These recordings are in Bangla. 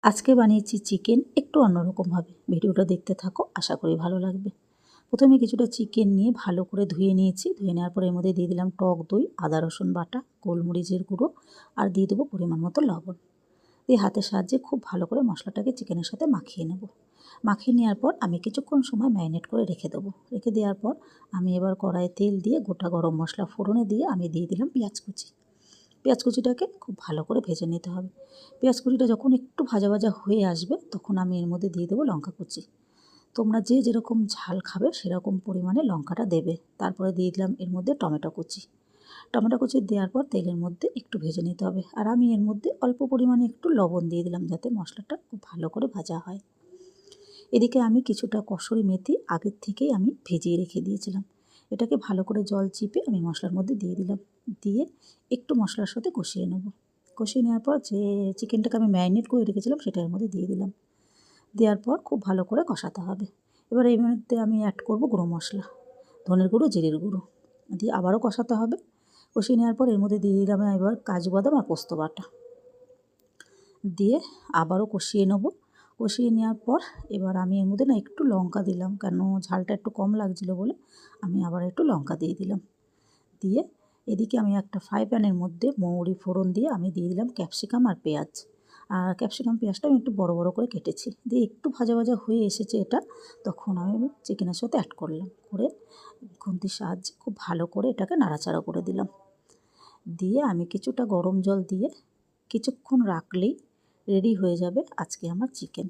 আজকে বানিয়েছি চিকেন একটু অন্যরকমভাবে। ভিডিওটা দেখতে থাকো, আশা করি ভালো লাগবে। প্রথমে কিছুটা চিকেন নিয়ে ভালো করে ধুয়ে নিয়েছি। ধুয়ে নেওয়ার পর এর মধ্যে দিয়ে দিলাম টক দই, আদা রসুন বাটা, গোলমরিচের গুঁড়ো আর দিয়ে দেবো পরিমাণ মতো লবণ। দিয়ে হাতের সাহায্যে খুব ভালো করে মশলাটাকে চিকেনের সাথে মাখিয়ে নেব। মাখিয়ে নেওয়ার পর আমি কিছুক্ষণ সময় ম্যারিনেট করে রেখে দেবো। রেখে দেওয়ার পর আমি এবার কড়াইয়ে তেল দিয়ে গোটা গরম মশলা ফোড়নে দিয়ে আমি দিয়ে দিলাম পেঁয়াজ কুচি। পেঁয়াজ কুচিটাকে খুব ভালো করে ভেজে নিতে হবে। পেঁয়াজ কুচিটা যখন একটু ভাজা ভাজা হয়ে আসবে তখন আমি এর মধ্যে দিয়ে দেবো লঙ্কা কুচি। তোমরা যে যেরকম ঝাল খাবে সেরকম পরিমাণে লঙ্কাটা দেবে। তারপরে দিয়ে দিলাম এর মধ্যে টমেটো কুচি। টমেটো কুচি দেওয়ার পর তেলের মধ্যে একটু ভেজে নিতে হবে। আর আমি এর মধ্যে অল্প পরিমাণে একটু লবণ দিয়ে দিলাম যাতে মশলাটা খুব ভালো করে ভাজা হয়। এদিকে আমি কিছুটা কসুরি মেথি আগের থেকেই আমি ভিজিয়ে রেখে দিয়েছিলাম। এটাকে ভালো করে জল চিপে আমি মশলার মধ্যে দিয়ে দিলাম। দিয়ে একটু মশলার সাথে কষিয়ে নেব। কষিয়ে নেওয়ার পর যে চিকেনটাকে আমি ম্যারিনেট করে রেখেছিলাম সেটা এর মধ্যে দিয়ে দিলাম। দেওয়ার পর খুব ভালো করে কষাতে হবে। এবার এর মধ্যে আমি অ্যাড করব গুঁড়ো মশলা, ধনের গুঁড়ো, জিরের গুঁড়ো দিয়ে আবারও কষাতে হবে। কষিয়ে নেওয়ার পর এর মধ্যে দিয়ে দিলাম এবার কাজু বাদাম আর পোস্ত বাটা দিয়ে আবারও কষিয়ে নেব। কষিয়ে নেওয়ার পর এবার আমি এর মধ্যে না একটু লঙ্কা দিলাম, কেন ঝালটা একটু কম লাগছিলো বলে আমি আবার একটু লঙ্কা দিয়ে দিলাম। দিয়ে এদিকে আমি একটা ফ্রাই প্যানের মধ্যে মৌরি ফোড়ন দিয়ে আমি দিয়ে দিলাম ক্যাপসিকাম আর পেঁয়াজ। আর ক্যাপসিকাম পেঁয়াজটা আমি একটু বড় বড় করে কেটেছি। দিয়ে একটু ভাজা ভাজা হয়ে এসেছে এটা, তখন আমি চিকেনের সাথে অ্যাড করলাম। করে খুন্তির সাহায্যে খুব ভালো করে এটাকে নাড়াচাড়া করে দিলাম। দিয়ে আমি কিছুটা গরম জল দিয়ে কিছুক্ষণ রাখলেই রেডি হয়ে যাবে আজকে আমার চিকেন।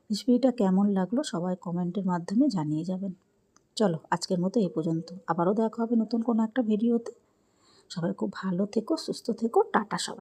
রেসিপিটা কেমন লাগলো সবাই কমেন্টের মাধ্যমে জানিয়ে যাবেন। চলো আজকের মতো এই পর্যন্ত, আবারও দেখা হবে নতুন কোনো একটা ভিডিওতে। সবাই খুব ভালো থেকো, সুস্থ থেকো, টাটা সবাই।